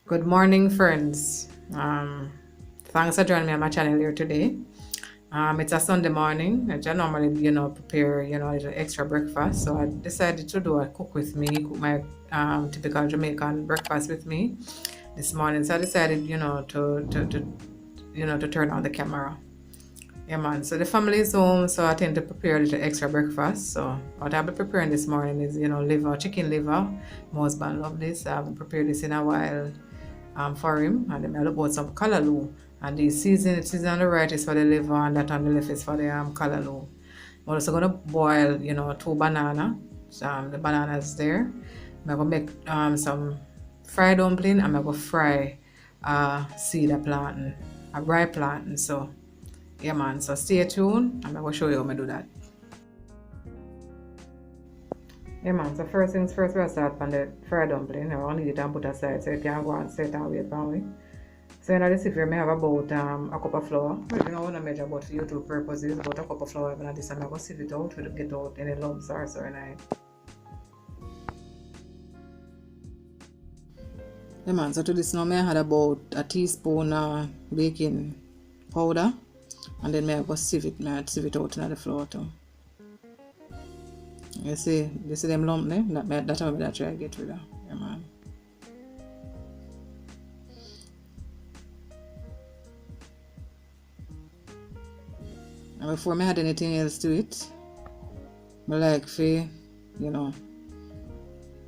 Good morning, friends. Thanks for joining me on my channel here today. It's a Sunday morning. I just normally, prepare, a little extra breakfast. So I decided to do a cook with me, cook my typical Jamaican breakfast with me this morning. So I decided, to turn on the camera. Yeah, man. So the family is home, so I tend to prepare a little extra breakfast. So what I'll be preparing this morning is, liver, chicken liver. My husband love this. I haven't prepared this in a while for him. And then I'll put some Calaloo. And the season on the right is for the liver, and that on the left is for the Calaloo. I'm also gonna boil, two banana. The bananas there. I'm gonna make some fried dumpling. I'm gonna fry seed of plantain, a rye plantain. So yeah, man. So stay tuned. I'm gonna show you how I do that. Yeah, man. So first things first, we'll start on the fried dumpling. I need it and put aside so you can go and set and wait for me. So in this, if you may have about a cup of flour. I don't want to measure, but for YouTube purposes, about a cup of flour. And this, I'm gonna sieve it out to get out any lumps or so. Yeah, man. So to this now, I had about a teaspoon baking powder. And then I go sieve it out in the flour too. You see them lump there? That's how I try to get rid of. Yeah, man. And before I add anything else to it, I like to,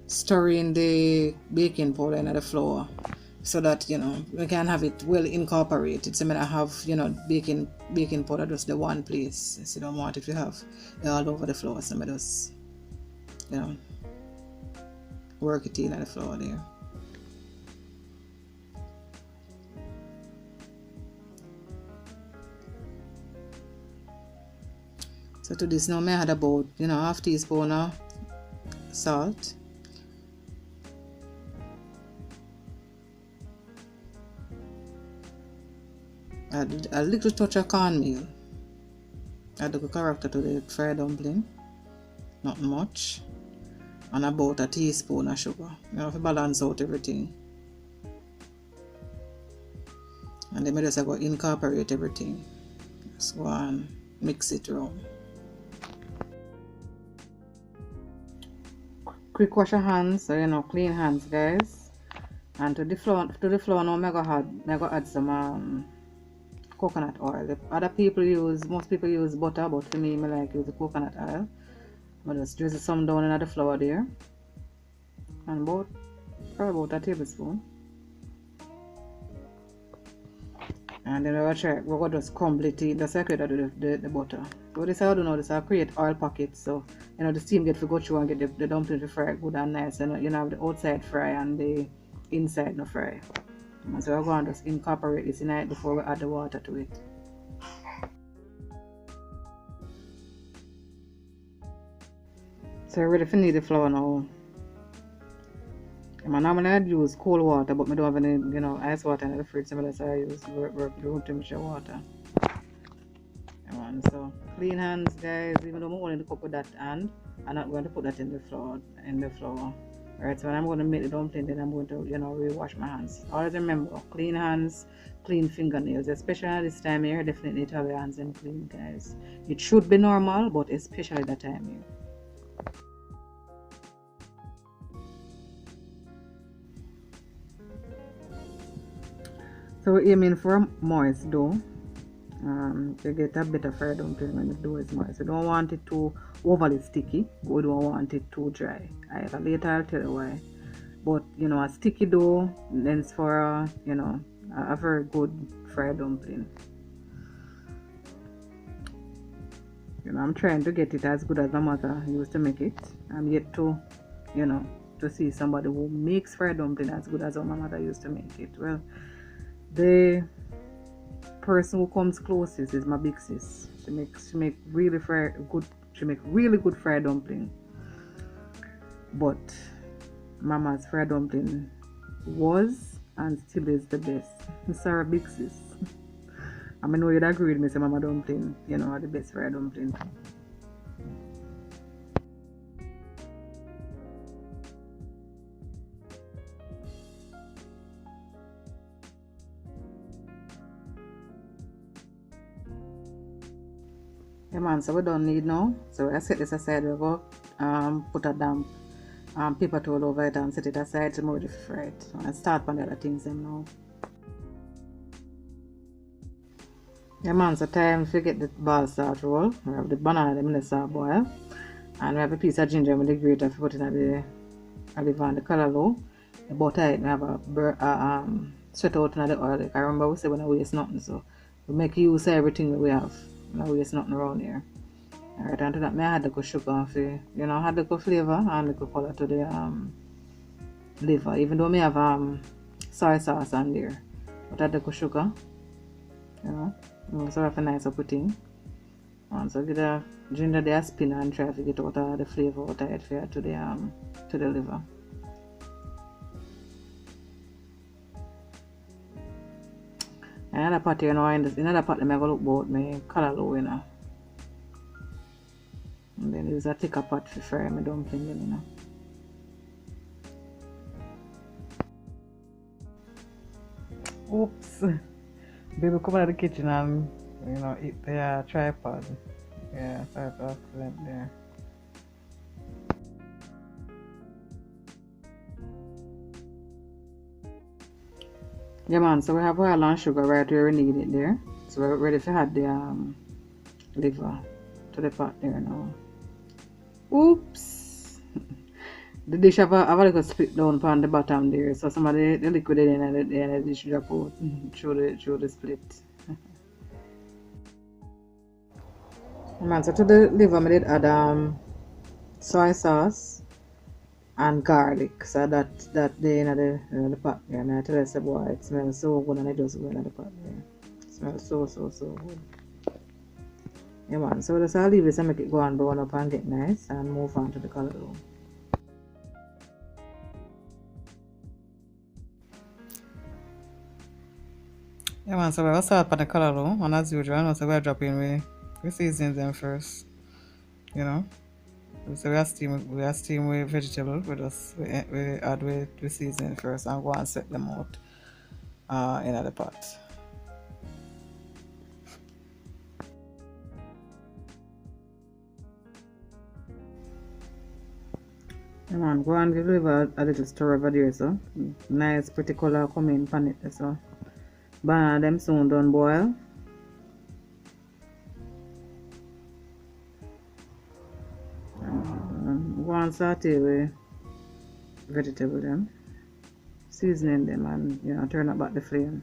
stir in the baking powder in the flour so that, we can have it well incorporated. So I have, baking powder just the one place. So you don't want it to have all over the flour. So I just, work it in the flour there. So to this now I add about half teaspoon of salt, add a little touch of cornmeal, add the character to the fried dumpling, not much, and about a teaspoon of sugar, to balance out everything. And then I just go incorporate everything. Just go and mix it around. Quick wash your hands, so clean hands, guys. And to the flour now I'm gonna add some coconut oil. Most people use butter, but for me I like use the coconut oil. I'm just drizzle some down in the flour there. And probably about a tablespoon. And then we're going to just crumble it in. That's how I create the butter. So this I do now, this I create oil pockets. So the steam get to go through and get the dumpling to fry good and nice. And have the outside fry and the inside no fry. And so we're going to just incorporate this in it before we add the water to it. So we're ready to knead the flour now. Normally I'd use cold water, but I don't have any, ice water in the fridge, so I use room temperature water. So clean hands, guys. Even though I'm only cook with that hand, I'm not going to put that in the flour. Alright, so when I'm going to make the dumpling, then I'm going to, rewash my hands. Always remember, clean hands, clean fingernails, especially at this time here. Definitely to have your hands in clean, guys. It should be normal, but especially that time here. So we're aiming for a moist dough to get a better fried dumpling when the dough is moist. We don't want it too overly sticky, but we don't want it too dry. Later I'll tell you why. But a sticky dough then for a very good fried dumpling. I'm trying to get it as good as my mother used to make it. I'm yet to to see somebody who makes fried dumpling as good as my mother used to make it. Well, the person who comes closest is my big sis. She make really good fried dumpling. But Mama's fried dumpling was and still is the best. Sorry, big sis. I know you'd agree with me, say Mama dumpling, are the best fried dumpling. Yeah man, so we don't need now. So I set this aside. We go put a damp paper towel over it and set it aside to move it for it. So I start on the other things then now. Yeah man, so time to get the ball start roll. We have the banana them in the start boil. And we have a piece of ginger with the grater to put in the Calaloo. The butter it, we have a sweat out in the oil. I remember we said we don't waste nothing, so we make use of everything that we have. We don't waste nothing around here. Alright, and to that I had the sugar for, you know, add the flavor and the color to the liver. Even though I have soy sauce on there. But add the sugar. You know. So have a nice thing. And so get the ginger there spin and try to get out the flavor out of it for to the liver. Another part here now, in another part I'm going to look about my Calaloo, you know. And then there's a thicker pot to fry my dumpling, you know. Oops. Baby come out of the kitchen and, you know, eat the tripod. Yeah, type of accident there. Yeah man, so we have oil and sugar right where we need it there. So we're ready to add the liver to the pot there now. Oops! The dish have a little split down on the bottom there, so some of the liquid in the dish drop out through the split. Man, so to the liver I did add soy sauce and garlic, so that they in the pot there. And I tell you, boy, it smells so good and it does go in the pot there. It smells so good. Yeah man, so just I'll leave this and make it go and brown up and get nice and move on to the Calaloo. Yeah man, so we'll start with the Calaloo, and as usual, so we're dropping we season them first, you know. So we are steam with vegetable, we add we season first and go and set them out in the pot. Come on, go and give liver a little stir over there, so nice pretty color come in pan it, so banana them soon done boil. Go and saute with vegetable them, seasoning them, and you know, turn up back the flame.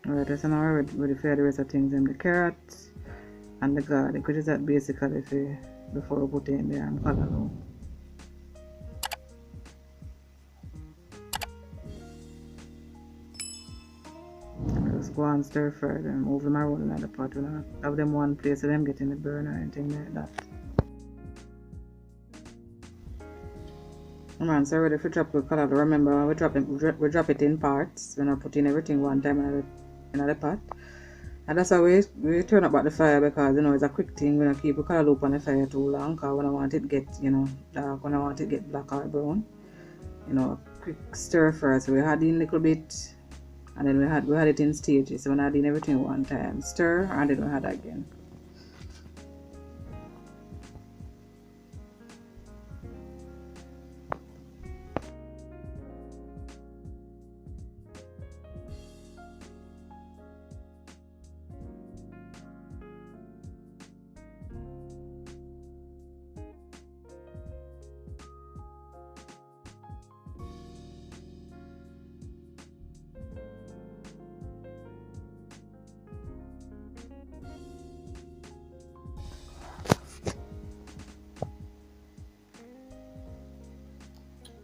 Alright, so now we're ready for the rest of things, the carrot and the garlic, which is that basically before we put it in there and Calaloo. Just go and stir fry them, move them around in the pot. We don't have them one place so them getting the burn or anything like that. Man, so ready for drop the Calaloo. Remember, we drop it in parts. We're not putting everything one time in the pot. And that's how we turn up at the fire, because you know it's a quick thing. We don't keep the Calaloo on the fire too long, because we don't want it get, you know, dark, we don't want it get black or brown. You know, quick stir fry. So we add in a little bit, and then we had it in stages. So we add in everything one time, stir, and then we add again.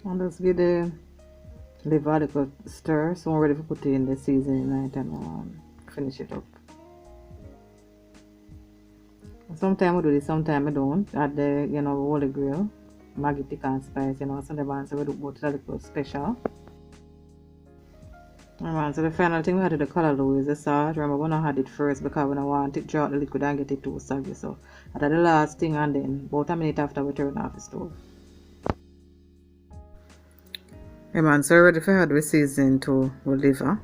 And let's give the liver a little stir, so we're ready to put it in the seasoning and finish it up. Sometimes we do this, sometimes we don't. Add the, you know, holy grill, Maggi thick and spice, you know, sometimes we do both a little special. Alright, so the final thing we had to the Calaloo is the salt. Remember, we don't add it first because we don't want it to draw out the liquid and get it too soggy. So I did the last thing, and then about a minute after we turn off the stove. Yeah, man, so ready for add we season to we liver.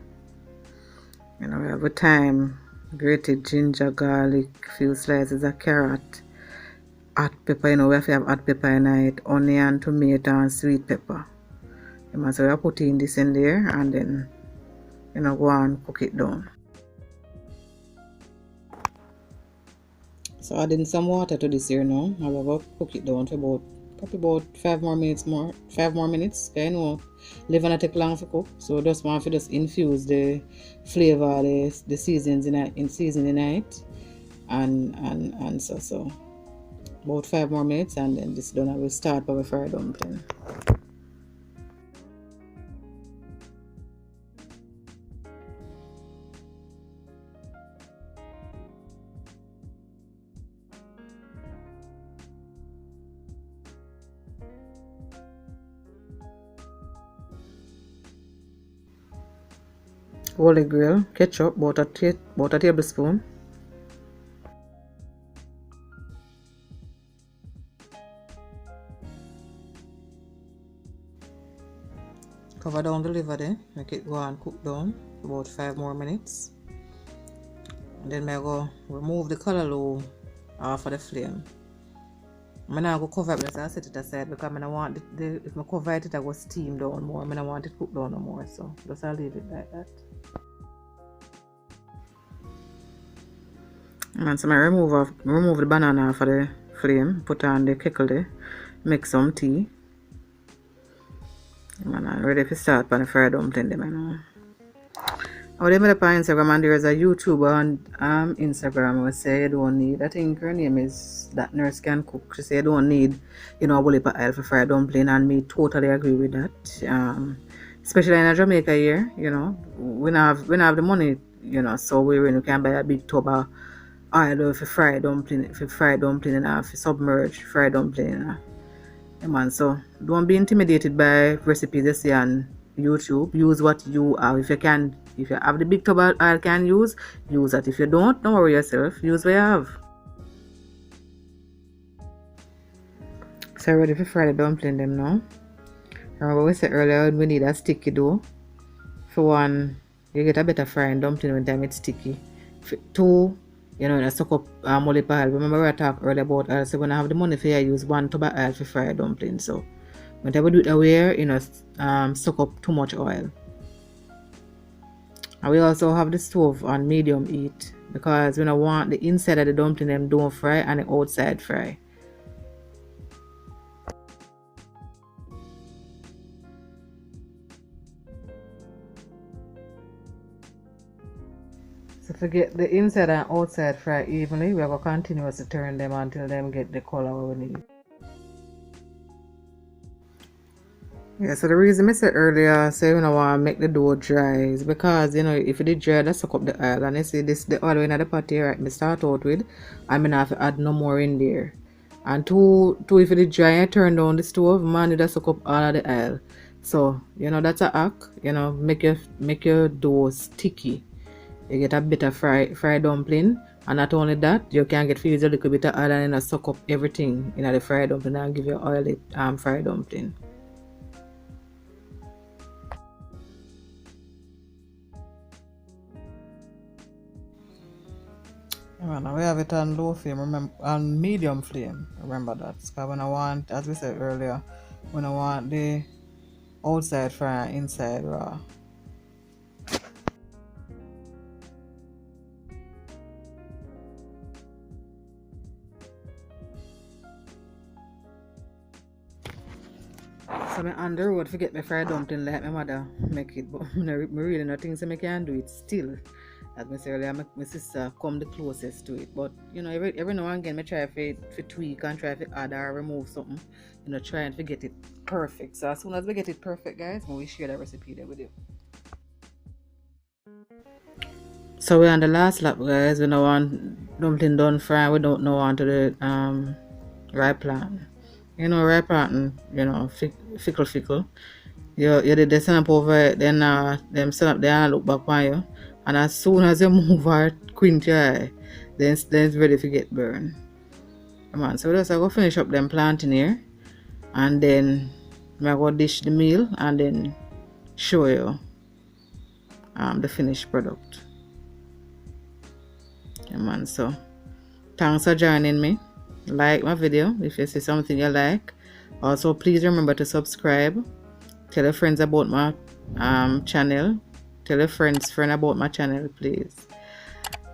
You know, we have a thyme, grated ginger, garlic, few slices of carrot, hot pepper, you know, we have to have hot pepper in it, onion, tomato, and sweet pepper. You know, so we are putting this in there and then, you know, go and cook it down. So adding some water to this here now. I will cook it down for probably about 5 more minutes more. 5 more minutes. I know liver not take long to cook. So just want to just infuse the flavor, the seasons in seasoning it. And so about 5 more minutes and then this done. I will start with fried dumpling. Holy grail, ketchup, about a tablespoon. Cover down the liver there, make it go and cook down for about 5 more minutes. And then I go remove the calaloo off of the flame. I'm not going to cover it because I set it aside because I want if I cover it, I go steam down more. I don't want it cooked down no more, so just I'll leave it like that. And so I remove the banana off of the flame, put on the kettle there, make some tea. And I'm ready to start on the fried dumpling them, you know. I would up on Instagram and there's a YouTuber on Instagram who say you don't need, I think her name is That Nurse Can Cook. She say you don't need, you know, a whole heap of oil for fried dumpling, and me totally agree with that. Especially in Jamaica here, you know, we don't have the money, you know, so we can buy a big tub of oil for fried dumpling and for submerged fried dumpling, you know. Yeah, man, so don't be intimidated by recipes you see on YouTube. Use what you have. If you have the big tub of oil can use that. If you don't worry yourself. Use what you have. So ready for fry the dumpling them now. Remember we said earlier we need a sticky dough. For one, you get a better frying dumpling when time it's sticky. For two, you know, suck up molly oil. Remember we talked earlier about oil, so when I have the money for you, use 1 tub of oil for fry a dumpling. So whenever do it away, you know, suck up too much oil. And we also have the stove on medium heat because we don't want the inside of the dumpling them don't fry and the outside fry. So if we get the inside and outside fry evenly, we are going to continuously turn them until them get the color we need. Yeah, so the reason I said earlier, say you don't want to make the dough dry is because, you know, if it is dry, that suck up the oil. And you see this, the oil in the pot here, right, I start out with, I'm going to have to add no more in there. And two, if it is dry, I turn down the stove, man, it suck up all of the oil. So, you know, that's a hack, you know, make your dough sticky. You get a bit of fried dumpling, and not only that, you can get feel a little bit of oil and suck up everything in the fried dumpling and give you oily fried dumpling. Now we have it on low flame, remember, on medium flame. Remember that. Because when I want, as we said earlier, when I want the outside fry and inside raw. So I'm on the road forget my fried dumpling like my mother make it, but I really not think so I can do it still. As I said earlier, my sister come the closest to it. But you know, every now and again I try to tweak and try to add or remove something. You know, try and get it perfect. So as soon as we get it perfect, guys, we share the recipe there with you. So we're on the last lap, guys. We don't want dumpling done fry. We don't know on to the rye plant. You know, rye plantain, you know, fickle. You did the stand up over it, then them stand up there and look back on you. And as soon as you move or squint your eye, then it's ready to get burned. Come on, so we just go finish up them plantain here. And then I'm going to dish the meal and then show you the finished product. Yeah, man. So thanks for joining me. Like my video if you see something you like. Also, please remember to subscribe. Tell your friends about my channel. Tell your friend about my channel, please.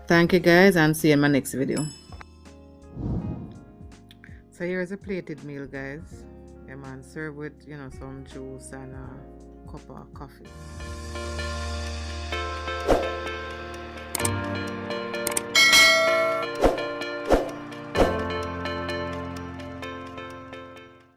Thank you guys, and see you in my next video. So here's a plated meal, guys. Yeah, man. Serve with some juice and a cup of coffee.